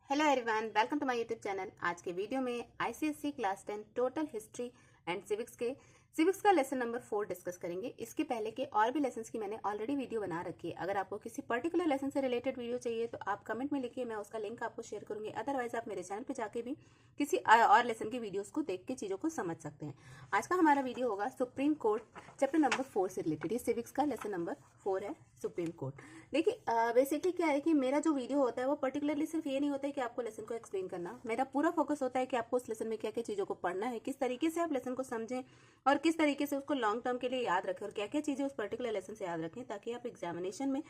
Hello everyone, welcome to my YouTube channel. आज के video में ICSE class 10 total history and civics का lesson number 4 discuss करेंगे। इसके पहले के और भी लेसन्स की मैंने ऑलरेडी वीडियो बना रखी है। अगर आपको किसी पर्टिकुलर लेसन से रिलेटेड वीडियो चाहिए तो आप कमेंट में लिखिए, मैं उसका लिंक आपको शेयर करूंगी। अदरवाइज आप मेरे चैनल पे जाके भी किसी और लेसन की वीडियोस को देख के चीज़ों को समझ सकते हैं। आज का हमारा वीडियो होगा सुप्रीम कोर्ट चैप्टर नंबर 4 से रिलेटेड। ये सिविक्स का लेसन नंबर 4 है, सुप्रीम कोर्ट। देखिए बेसिकली क्या है कि मेरा जो वीडियो होता है वो पर्टिकुलरली सिर्फ ये नहीं होता है कि आपको लेसन को एक्सप्लेन करना। मेरा पूरा फोकस होता है कि आपको उस लेसन में क्या क्या चीज़ों को पढ़ना है, किस तरीके से आप लेसन को समझें और किस तरीके से उसको लॉन्ग टर्म के लिए याद रखें और क्या क्या चीज़ें उस पर्टिकुलर लेसन से याद रखें, ताकि आप एग्जामिनेशन में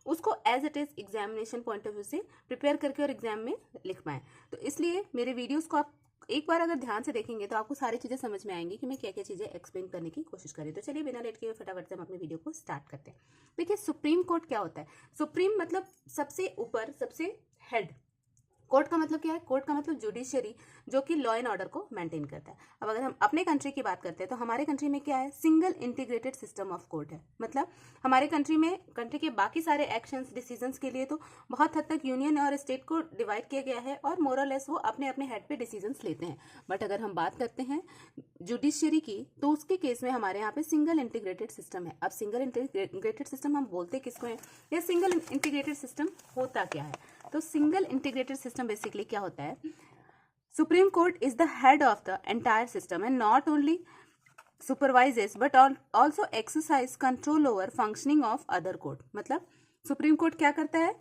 उसको as it is examination point of view से प्रिपेयर करके और एग्जाम में लिख पाएं। तो इसलिए मेरे वीडियोस को आप एक बार अगर ध्यान से देखेंगे तो आपको सारी चीजें समझ में आएंगी कि मैं क्या क्या चीजें एक्सप्लेन करने की कोशिश करी। तो चलिए बिना लेट के फटाफट से हम अपने वीडियो को स्टार्ट करते हैं। देखिए सुप्रीम कोर्ट क्या होता है। सुप्रीम मतलब सबसे ऊपर, सबसे हेड। कोर्ट का मतलब क्या है? कोर्ट का मतलब जुडिशियरी, जो कि लॉ एंड ऑर्डर को मेंटेन करता है। अब अगर हम अपने कंट्री की बात करते हैं तो हमारे कंट्री में क्या है? Single integrated system of court है। मतलब हमारे कंट्री में कंट्री के बाकी सारे एक्शंस डिसीजंस के लिए तो बहुत हद तक यूनियन और स्टेट को डिवाइड किया गया है और मोर और लेस वो अपने अपने हेड पे डिसीजंस लेते हैं। बट अगर हम बात करते हैं जुडिशियरी की तो उसके केस में हमारे यहाँ पे सिंगल इंटीग्रेटेड सिस्टम है। अब सिंगल इंटीग्रेटेड सिस्टम हम बोलते किसको है, या सिंगल इंटीग्रेटेड सिस्टम होता क्या है? तो सिंगल इंटीग्रेटेड सिस्टम बेसिकली क्या होता है? Supreme court is the head of the entire system and not only supervises but also exercise control over functioning of other court। मतलब सुप्रीम कोर्ट क्या करता है?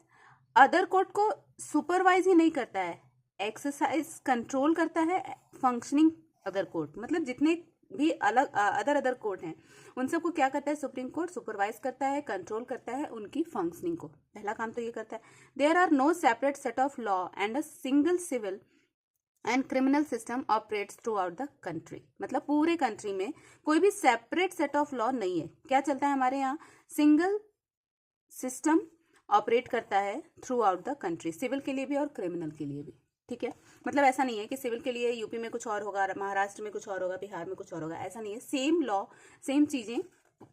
अदर कोर्ट को सुपरवाइज ही नहीं करता है, एक्सरसाइज कंट्रोल करता है फंक्शनिंग अदर कोर्ट। मतलब जितने भी अलग अदर कोर्ट हैं उन सबको क्या करता है सुप्रीम कोर्ट? सुपरवाइज करता है, कंट्रोल करता है उनकी फंक्शनिंग को। पहला काम तो ये करता है। There are no separate set of law and a single civil and criminal system operates throughout the country. मतलब पूरे कंट्री में कोई भी सेपरेट सेट ऑफ लॉ नहीं है। क्या चलता है हमारे यहाँ? सिंगल सिस्टम ऑपरेट करता है throughout the country, civil के लिए भी और क्रिमिनल के लिए भी। ठीक है, मतलब ऐसा नहीं है कि सिविल के लिए यूपी में कुछ और होगा, महाराष्ट्र में कुछ और होगा, बिहार में कुछ और होगा, ऐसा नहीं है। सेम लॉ, सेम चीजें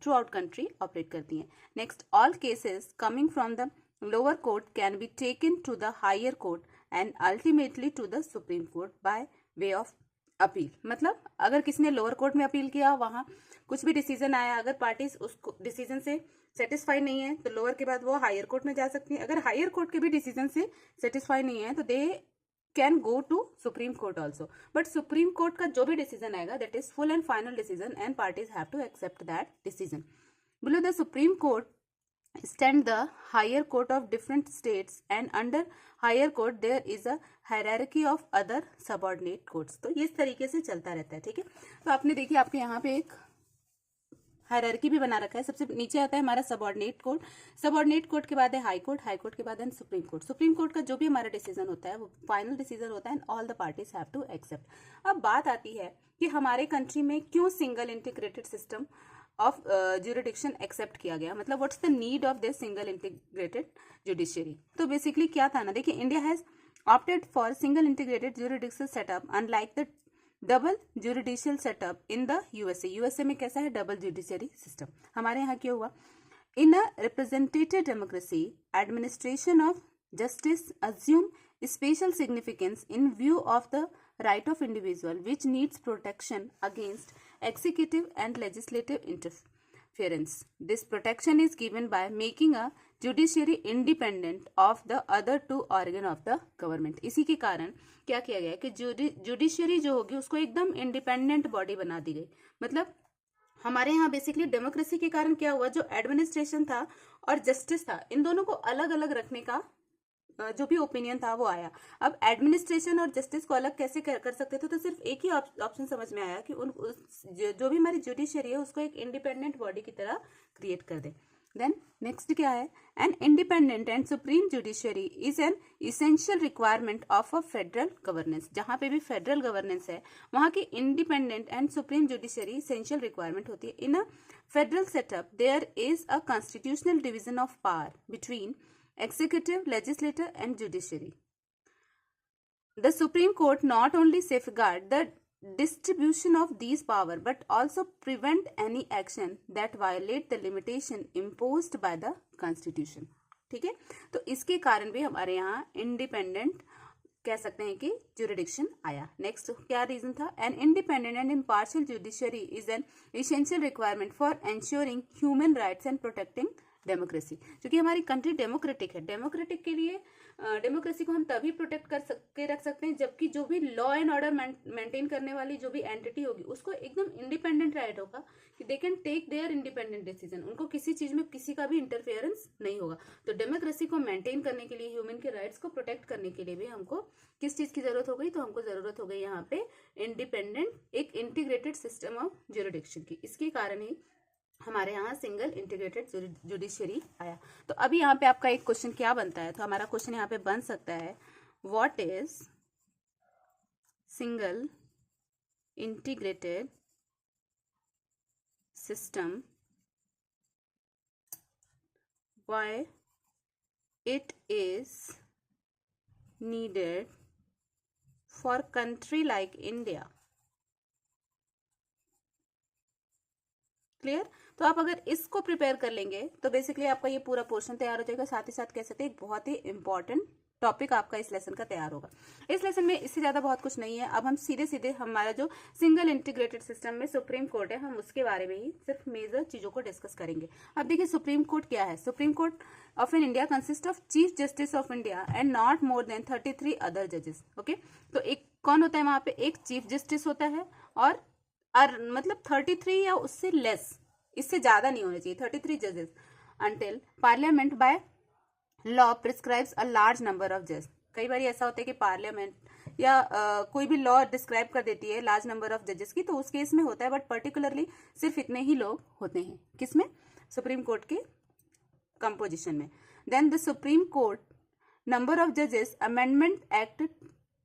थ्रू आउट कंट्री ऑपरेट करती हैं। Next, all cases coming from the lower court can be taken to the higher court and ultimately to the supreme court by way of appeal. मतलब अगर किसी ने lower court में appeal किया, वहां कुछ भी डिसीजन आया, अगर पार्टीज उसको डिसीजन से सेटिस्फाई नहीं है तो लोअर के बाद वो हायर कोर्ट में जा सकती है। अगर हायर कोर्ट के भी डिसीजन से सेटिस्फाई नहीं है तो they can go to supreme court also. But supreme court का जो भी डिसीजन आएगा that is full and final decision and parties have to accept that decision. Below the supreme court stand the higher court of different states and under higher court there is a hierarchy of other subordinate courts। तो इस तरीके से चलता रहता है। ठीक है, तो आपने देखिए आपके यहाँ पे एक हायरार्की भी बना रखा है। सबसे नीचे आता है हमारा सबऑर्डिनेट कोर्ट, सबऑर्डिनेट कोर्ट के बाद है हाई कोर्ट, हाई कोर्ट के बाद है सुप्रीम कोर्ट। सुप्रीम कोर्ट का जो भी हमारा डिसीजन होता है वो फाइनल डिसीजन होता है and all the parties have to accept. अब बात आती है कि हमारे कंट्री में क्यों single integrated system of jurisdiction accept किया गया। मतलब what's the need of this single integrated judiciary. तो बेसिकली क्या था ना, देखिए India has opted for single integrated jurisdictional setup unlike the double judicial setup in the USA. USA में कैसा है? Double judiciary system. हमारे यहाँ क्या हुआ? इन a representative democracy administration of justice assume special significance in view of the right of individual which needs protection against executive and legislative interference. This protection is given by making a judiciary independent of the other two organ of the government। इसी के कारण क्या किया गया कि judiciary जो होगी उसको एकदम इंडिपेंडेंट बॉडी बना दी गई। मतलब हमारे यहाँ बेसिकली डेमोक्रेसी के कारण क्या हुआ, जो एडमिनिस्ट्रेशन था और जस्टिस था, इन दोनों को अलग अलग रखने का जो भी ओपिनियन था वो आया। अब एडमिनिस्ट्रेशन और जस्टिस को अलग कैसे कर सकते थे? तो सिर्फ एक ही ऑप्शन समझ में आया कि जो भी हमारी जुडिशियरी है उसको एक इंडिपेंडेंट बॉडी की तरह क्रिएट कर दे। देन नेक्स्ट क्या है? An independent and supreme judiciary is an essential requirement of a federal governance. जहां पे भी फेडरल गवर्नेंस है वहां की independent and supreme judiciary essential requirement होती है। In a federal setup there is a constitutional division of power between executive, legislature and judiciary. The Supreme Court not only safeguard the distribution of these power but also prevent any action that violate the limitation imposed by the constitution। ठीक है, तो इसके कारण भी हमारे यहाँ independent कह सकते हैं कि जुरिडिक्शन आया। नेक्स्ट क्या रीजन था? N independent and impartial judiciary is an essential requirement for ensuring human rights and protecting democracy. क्योंकि हमारी कंट्री डेमोक्रेटिक है, डेमोक्रेटिक के लिए डेमोक्रेसी को हम तभी प्रोटेक्ट कर सकते रख सकते हैं जबकि जो भी लॉ एंड ऑर्डर मेंटेन करने वाली जो भी एंटिटी होगी उसको एकदम इंडिपेंडेंट राइट होगा कि they can take their independent decision, उनको किसी चीज में किसी का भी इंटरफेरेंस नहीं होगा। तो डेमोक्रेसी को मेंटेन करने के लिए, ह्यूमन के राइट्स को प्रोटेक्ट करने के लिए भी हमको किस चीज की जरूरत हो गई? तो हमको जरूरत हो गई यहाँ पे इंडिपेंडेंट एक इंटीग्रेटेड सिस्टम ऑफ ज्यूरिडिक्शन की। इसके कारण ही हमारे यहाँ सिंगल इंटीग्रेटेड जुडिशरी आया। तो अभी यहाँ पे आपका एक क्वेश्चन क्या बनता है? तो हमारा क्वेश्चन यहाँ पे बन सकता है, what is single integrated system, why it is needed for country like India. Clear? तो आप अगर इसको प्रिपेयर कर लेंगे तो बेसिकली आपका ये पूरा पोर्शन तैयार हो जाएगा। साथ ही साथ कह सकते हैं एक बहुत ही इंपॉर्टेंट टॉपिक आपका इस लेसन का तैयार होगा। इस लेसन में इससे ज्यादा बहुत कुछ नहीं है। अब हम सीधे सीधे हमारा जो सिंगल इंटीग्रेटेड सिस्टम में सुप्रीम कोर्ट है, हम उसके बारे में ही सिर्फ मेजर चीजों को डिस्कस करेंगे। अब देखिए सुप्रीम कोर्ट क्या है। Supreme court of in India consist of chief justice of India and not more than 33 other जजेस। ओके, तो एक कौन होता है वहां पे? एक चीफ जस्टिस होता है और मतलब 33 या उससे लेस, इससे ज्यादा नहीं होने चाहिए, 33 जजेस until parliament by law prescribes a large number of जज। कई बार ऐसा होता है कि पार्लियामेंट या कोई भी लॉ डिस्क्राइब कर देती है लार्ज नंबर ऑफ जजेस की, तो उस केस में होता है, बट पर्टिकुलरली सिर्फ इतने ही लोग होते हैं। किसमें? सुप्रीम कोर्ट के कंपोजिशन में। Then the supreme court number of जजेस amendment act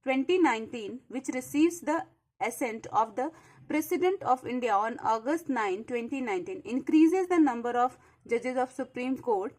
2019 which receives the assent of the President of India on August 9, 2019 increases the number of judges of Supreme Court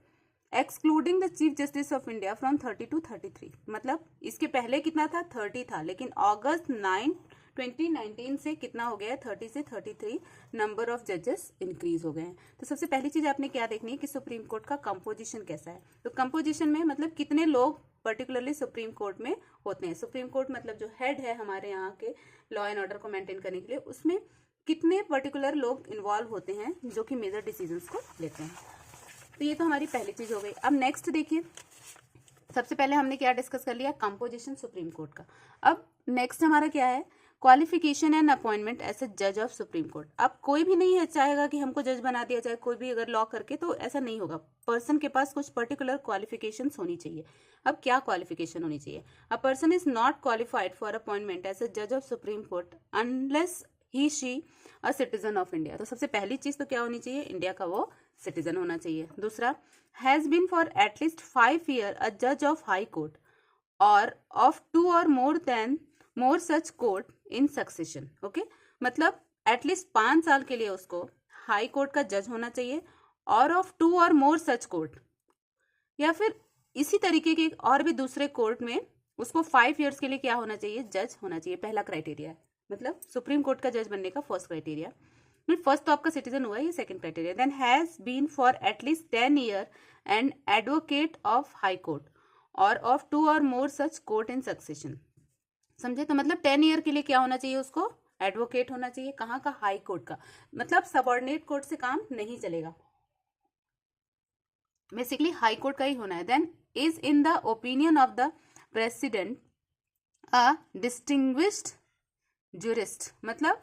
excluding the Chief Justice of India from 30 to 33। मतलब इसके पहले कितना था? 30 था, लेकिन अगस्त 9, 2019 से कितना हो गया है? 30 से 33 नंबर ऑफ जजेस इंक्रीज हो गए हैं। तो सबसे पहली चीज आपने क्या देखनी है कि सुप्रीम कोर्ट का कंपोजिशन कैसा है। तो कंपोजिशन में मतलब कितने लोग पर्टिकुलरली सुप्रीम कोर्ट में होते हैं। सुप्रीम कोर्ट मतलब जो हेड है हमारे यहाँ के लॉ एंड ऑर्डर को मेंटेन करने के लिए, उसमें कितने पर्टिकुलर लोग इन्वॉल्व होते हैं जो कि मेजर डिसीजंस को लेते हैं। तो ये तो हमारी पहली चीज हो गई। अब नेक्स्ट देखिए, सबसे पहले हमने क्या डिस्कस कर लिया? कंपोजिशन सुप्रीम कोर्ट का। अब नेक्स्ट हमारा क्या है? Qualification and appointment as a जज ऑफ सुप्रीम कोर्ट। अब कोई भी नहीं है चाहेगा कि हमको जज बना दिया जाए, कोई भी अगर लॉ करके, तो ऐसा नहीं होगा। पर्सन के पास कुछ पर्टिकुलर क्वालिफिकेशंस होनी चाहिए। अब क्या क्वालिफिकेशन होनी चाहिए? A person is not qualified for appointment as a जज of supreme court unless he she a citizen of India. तो सबसे पहली चीज तो क्या होनी चाहिए? इंडिया का वो सिटीजन होना चाहिए। दूसरा, has been for at least 5 year a जज of high court or of 2 or more such court in succession. Okay, मतलब एटलीस्ट 5 साल के लिए उसको हाई कोर्ट का जज होना चाहिए और of 2 or more such court, या फिर इसी तरीके के और भी दूसरे कोर्ट में उसको 5 ईयर्स के लिए क्या होना चाहिए? जज होना चाहिए। पहला क्राइटेरिया है, मतलब सुप्रीम कोर्ट का जज बनने का फर्स्ट क्राइटेरिया। फर्स्ट तो आपका सिटीजन हुआ है, ये second criteria. Then has been for at least 10 year and advocate of high court or of 2 or more such court in succession. समझे? तो मतलब 10 ईयर के लिए क्या होना चाहिए उसको? एडवोकेट होना चाहिए। कहाँ का? हाई कोर्ट का। मतलब सबऑर्डिनेट कोर्ट से काम नहीं चलेगा, बेसिकली हाई कोर्ट का ही होना है। Then is in the opinion of the president a distinguished jurist. मतलब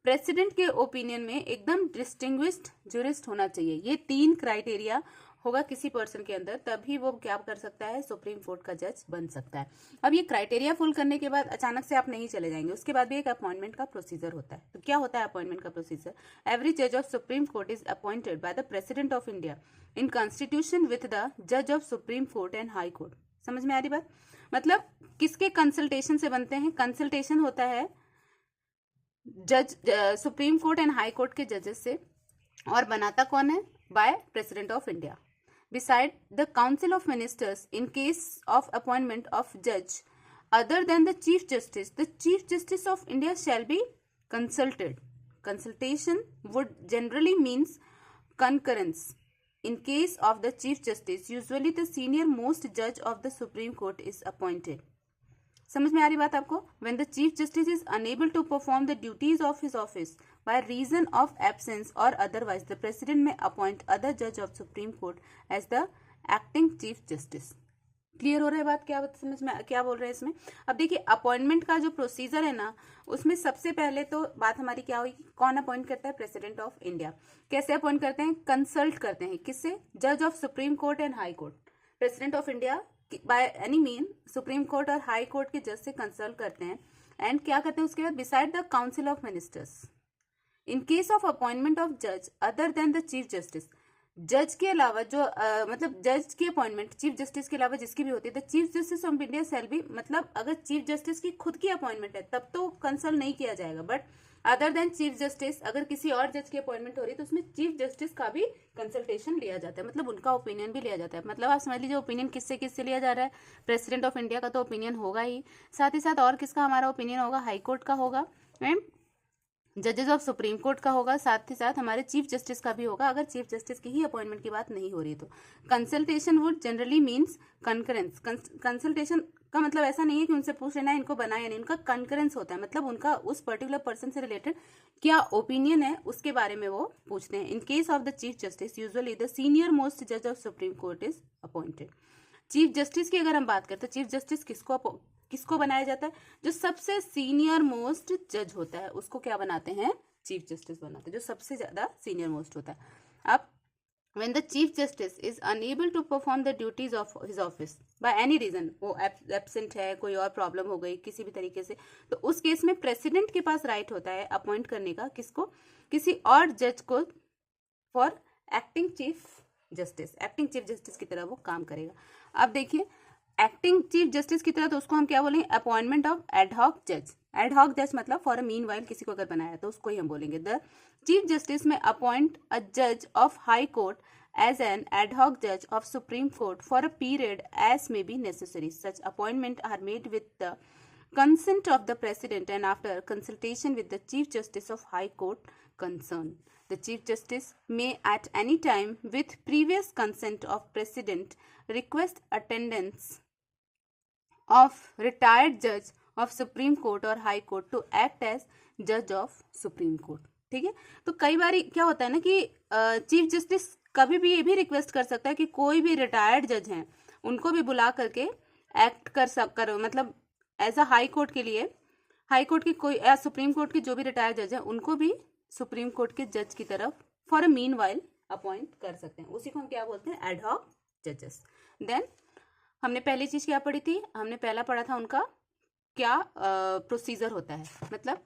प्रेसिडेंट के ओपिनियन में एकदम डिस्टिंग्विश्ड जूरिस्ट होना चाहिए। ये 3 क्राइटेरिया होगा किसी पर्सन के अंदर, तभी वो क्या कर सकता है? सुप्रीम कोर्ट का जज बन सकता है। अब ये क्राइटेरिया फुल करने के बाद अचानक से आप नहीं चले जाएंगे, उसके बाद भी एक अपॉइंटमेंट का प्रोसीजर होता है। तो क्या होता है अपॉइंटमेंट का प्रोसीजर? एवरी जज of supreme court is appointed by the president of India in constitution with the जज of supreme court and high court. समझ में आ रही बात? मतलब किसके कंसल्टेशन से बनते हैं? कंसल्टेशन होता है जज supreme court and high court के जजेस से, और बनाता कौन है? By president of India. Beside the Council of Ministers, in case of appointment of judge other than the Chief Justice, the Chief Justice of India shall be consulted. Consultation would generally means concurrence. In case of the Chief Justice, usually the senior most judge of the Supreme Court is appointed. समझ में आ रही बात आपको? When the chief justice is unable to perform the duties of his office by reason of absence or otherwise the president may appoint other जज of supreme court as the acting chief justice. Clear हो रहा है बात? क्या समझ में क्या बोल रहे हैं इसमें? अब देखिए अपॉइंटमेंट का जो प्रोसीजर है ना, उसमें सबसे पहले तो बात हमारी क्या हुई, कौन अपॉइंट करता है? President of India. कैसे अपॉइंट करते हैं? कंसल्ट करते हैं। किससे? जज of supreme court and high court. President of India by any mean supreme court और हाई कोर्ट के जज से कंसल्ट करते हैं एंड क्या करते हैं उसके बाद? Decide the council of ministers in case of appointment of जज other than the chief justice. जज के अलावा जो मतलब जज की अपॉइंटमेंट चीफ जस्टिस के अलावा जिसकी भी होती है, the chief justice of India shall be, मतलब अगर चीफ जस्टिस की खुद की अपॉइंटमेंट है तब तो कंसल्ट नहीं किया जाएगा, but other than chief justice अगर किसी और जज की अपॉइंटमेंट हो रही है तो उसमें चीफ जस्टिस का भी कंसल्टेशन लिया जाता है, मतलब उनका ओपिनियन भी लिया जाता है। मतलब आप समझ लीजिए ओपिनियन किससे किससे लिया जा रहा है? प्रेसिडेंट ऑफ इंडिया का तो ओपिनियन होगा ही, साथ ही साथ और किसका हमारा ओपिनियन होगा? हाई कोर्ट का होगा एंड जजेस ऑफ सुप्रीम कोर्ट का होगा, साथ ही साथ हमारे चीफ जस्टिस का भी होगा अगर चीफ जस्टिस की ही अपॉइंटमेंट की बात नहीं हो रही तो। Consultation would generally means concurrence. Consultation का मतलब ऐसा नहीं है कि उनसे पूछ लेना इनको बनाया या नहीं, उनका कंकरेंस होता है, मतलब उनका उस पर्टिकुलर पर्सन से रिलेटेड क्या ओपिनियन है उसके बारे में वो पूछते हैं। In case of the chief justice usually the senior most जज of supreme court is appointed. Chief justice की अगर हम बात करते हैं, चीफ जस्टिस किसको बनाया जाता है? जो सबसे सीनियर मोस्ट जज होता है उसको क्या बनाते हैं? चीफ जस्टिस बनाते हैं, जो सबसे ज्यादा सीनियर मोस्ट होता है। अब when the chief justice is unable to perform the duties of his office by any reason, वो एब्सेंट है, कोई और प्रॉब्लम हो गई किसी भी तरीके से, तो उस केस में प्रेसिडेंट के पास राइट होता है अपॉइंट करने का, किसको? किसी और जज को for acting chief justice. Acting chief justice की तरह वो काम करेगा। अब देखिए एक्टिंग चीफ जस्टिस की तरह तो उसको हम क्या बोलेंगे? अपॉइंटमेंट ऑफ एडहॉक जज। एडहॉक जज मतलब फॉर अ मीन वाइल किसी को अगर बनाया तो उसको ही हम बोलेंगे। द चीफ जस्टिस में अपॉइंट अ जज of high court as an ad hoc judge of Supreme Court for a period as may be necessary. Such appointments are made with the consent of the President and after consultation with the Chief Justice of High Court concerned. The Chief Justice may at any time with previous consent of President request attendance of retired judge of Supreme Court or High Court to act as judge of Supreme Court. ठीक है, तो कई बार क्या होता है ना कि chief justice कभी भी ये भी रिक्वेस्ट कर सकता है कि कोई भी रिटायर्ड जज हैं उनको भी बुला करके एक्ट कर मतलब एज अ हाई कोर्ट के लिए, हाई कोर्ट की कोई या सुप्रीम कोर्ट के जो भी रिटायर्ड जज हैं उनको भी सुप्रीम कोर्ट के जज की तरफ for a meanwhile appoint कर सकते हैं। उसी को हम क्या बोलते हैं? एडहॉक जजेस। देन हमने पहली चीज क्या पढ़ी थी? हमने पहला पढ़ा था उनका क्या प्रोसीजर होता है, मतलब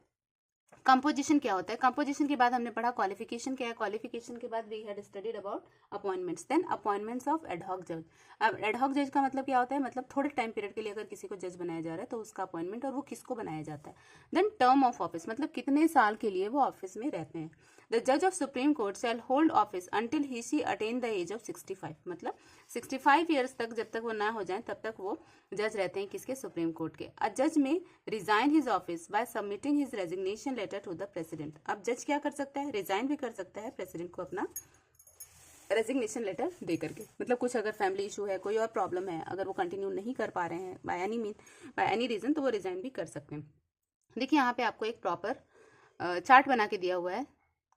कंपोजिशन क्या होता है। कंपोजिशन के बाद हमने पढ़ा क्वालिफिकेशन क्या है। क्वालिफिकेशन के बाद we had studied about appointments. Then appointments of ad hoc जज। अब एडहॉक जज का मतलब क्या होता है? मतलब थोड़े टाइम पीरियड के लिए अगर किसी को जज बनाया जा रहा है तो उसका अपॉइंटमेंट, और वो किसको बनाया जाता है। देन टर्म ऑफ ऑफिस, मतलब कितने साल के लिए वो ऑफिस में रहते हैं। द जज of supreme court shall hold office until he she attain the age of 65, मतलब 65 ईयर्स तक जब तक वो ना हो जाए तब तक वो जज रहते हैं किसके? सुप्रीम कोर्ट के। अ जज may resign his office by submitting his resignation letter to the president. अब जज क्या कर सकता है? रिजाइन भी कर सकता है प्रेसिडेंट को अपना रेजिग्नेशन लेटर दे करके, मतलब कुछ अगर फैमिली इशू है, कोई और प्रॉब्लम है, अगर वो कंटिन्यू नहीं कर पा रहे हैं बाय एनी रीजन तो वो रिजाइन भी कर सकते हैं। देखिए यहाँ पे आपको एक प्रॉपर चार्ट बना के दिया हुआ है।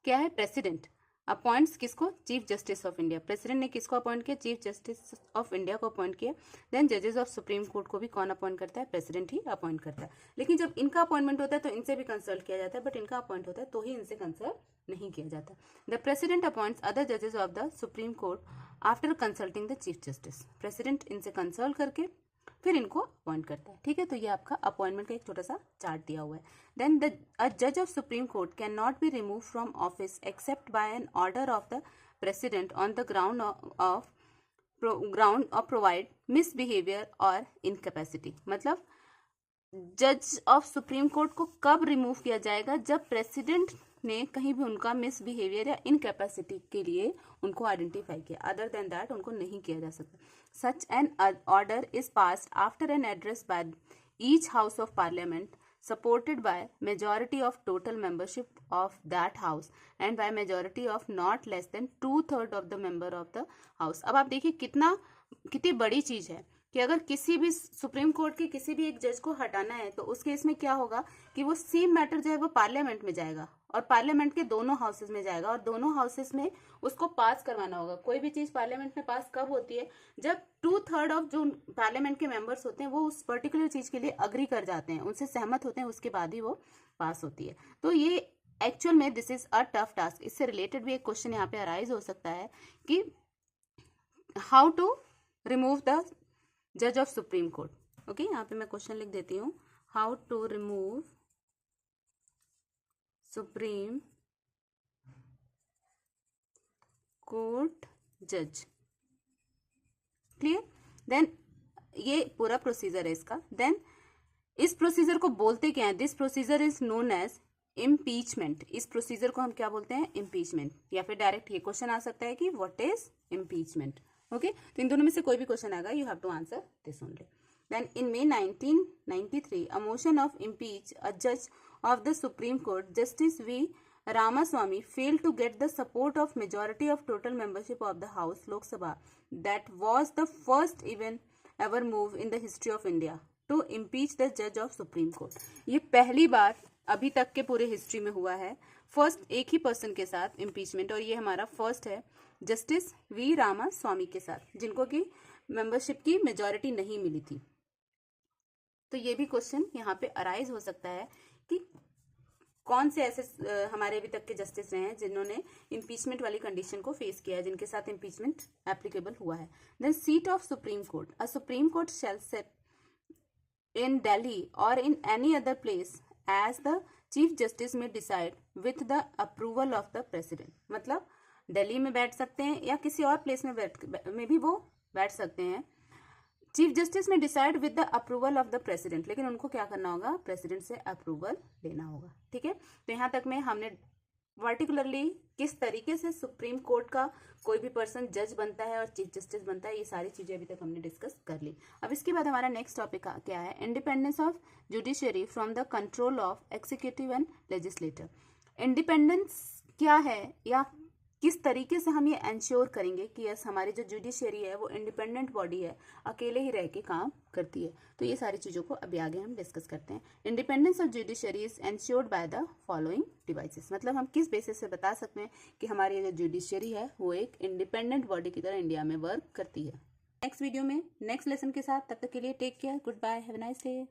क्या है? प्रेसिडेंट अपॉइंट्स किसको? Chief justice of India. President ने किसको अपॉइंट किया? चीफ जस्टिस ऑफ इंडिया को अपॉइंट किया। देन जजेस ऑफ सुप्रीम कोर्ट को भी कौन अपॉइंट करता है? प्रेसिडेंट ही अपॉइंट करता है। लेकिन जब इनका अपॉइंटमेंट होता है तो इनसे भी कंसल्ट किया जाता है, बट इनका अपॉइंट होता है तो ही इनसे कंसल्ट नहीं किया जाता। द प्रेसिडेंट अपॉइंट्स अदर जजेस of the supreme court after consulting the chief justice. President इनसे कंसल्ट करके फिर इनको अपॉइंट करता है। ठीक है, तो ये आपका अपॉइंटमेंट का एक छोटा सा चार्ट दिया हुआ है। देन अ जज of supreme court can not be remove from office except by an order of the president on the ground of provide misbehaviour or incapacity. मतलब जज ऑफ सुप्रीम कोर्ट को कब रिमूव किया जाएगा? जब प्रेसिडेंट ने कहीं भी उनका मिसबिहेवियर या इनकैपेसिटी के लिए उनको आइडेंटिफाई किया, अदर देन दैट उनको नहीं किया जा सकता। Such an order is passed after an address by each house of parliament supported by majority of total membership of that house and by majority of not less than 2/3 of the member of the house। अब आप देखिए कितनी बड़ी चीज है कि अगर किसी भी सुप्रीम कोर्ट के किसी भी एक जज को हटाना है तो उस केस में क्या होगा कि वो सेम मैटर जो है वो पार्लियामेंट में जाएगा और पार्लियामेंट के दोनों हाउसेस में जाएगा और दोनों हाउसेस में उसको पास करवाना होगा। कोई भी चीज पार्लियामेंट में पास कब होती है, जब 2/3 ऑफ जो पार्लियामेंट के मेंबर्स होते हैं वो उस पर्टिकुलर चीज के लिए अग्री कर जाते हैं, उनसे सहमत होते हैं, उसके बाद ही वो पास होती है। तो ये एक्चुअल में this is a tough task. इससे रिलेटेड भी एक क्वेश्चन यहाँ पे अराइज हो सकता है कि हाउ टू रिमूव द जज ऑफ सुप्रीम कोर्ट। ओके, यहाँ पे मैं क्वेश्चन लिख देती हूँ, how to remove supreme court जज। क्लियर? देन ये पूरा प्रोसीजर है इसका। देन इस प्रोसीजर को बोलते क्या है? This procedure is known as impeachment. इस प्रोसीजर को हम क्या बोलते हैं? इम्पीचमेंट। या फिर डायरेक्ट ये क्वेश्चन आ सकता है कि व्हाट इज इम्पीचमेंट। ओके, तो इन दोनों में से कोई भी क्वेश्चन आएगा, you have to answer this only. Then in May 1993 a motion of impeach a judge of the Supreme Court, Justice V. Ramaswamy, failed to get the support of majority of total membership of the House Lok Sabha. That was the first even ever move in the history of India to impeach the judge of Supreme Court. ये पहली बार अभी तक के पूरे history में हुआ है, first एक ही पर्सन के साथ इम्पीचमेंट, और ये हमारा फर्स्ट है जस्टिस वी रामास्वामी के साथ, जिनको की मेंबरशिप की मेजॉरिटी नहीं मिली थी। तो ये भी क्वेश्चन यहाँ पे अराइज हो सकता है कि कौन से ऐसे हमारे अभी तक के जस्टिस रहे हैं जिन्होंने इम्पीचमेंट वाली कंडीशन को फेस किया है, जिनके साथ इम्पीचमेंट एप्लीकेबल हुआ है। Then seat of supreme court, a supreme court shall set in Delhi or in any other place as the chief justice may decide with the approval of the president. मतलब दिल्ली में बैठ सकते हैं या किसी और प्लेस में भी वो बैठ सकते हैं। Chief justice may decide with the approval of the president, लेकिन उनको क्या करना होगा? प्रेसिडेंट से अप्रूवल लेना होगा। ठीक है, तो यहाँ तक में हमने पर्टिकुलरली किस तरीके से सुप्रीम कोर्ट का कोई भी पर्सन जज बनता है और चीफ जस्टिस बनता है, ये सारी चीजें अभी तक हमने डिस्कस कर ली। अब इसके बाद हमारा नेक्स्ट टॉपिक क्या है? Independence of judiciary from the control of executive and legislator. Independence क्या है या किस तरीके से हम ये एंश्योर करेंगे कि यस हमारी जो जुडिशियरी है वो इंडिपेंडेंट बॉडी है, अकेले ही रह के काम करती है। तो ये सारी चीज़ों को अभी आगे हम डिस्कस करते हैं। Independence of judiciary is ensured by the following devices. मतलब हम किस बेसिस से बता सकते हैं कि हमारी जो जुडिशियरी है वो एक इंडिपेंडेंट बॉडी की तरह इंडिया में वर्क करती है। नेक्स्ट वीडियो में नेक्स्ट लेसन के साथ, तब तक के लिए take care, goodbye, have a nice day.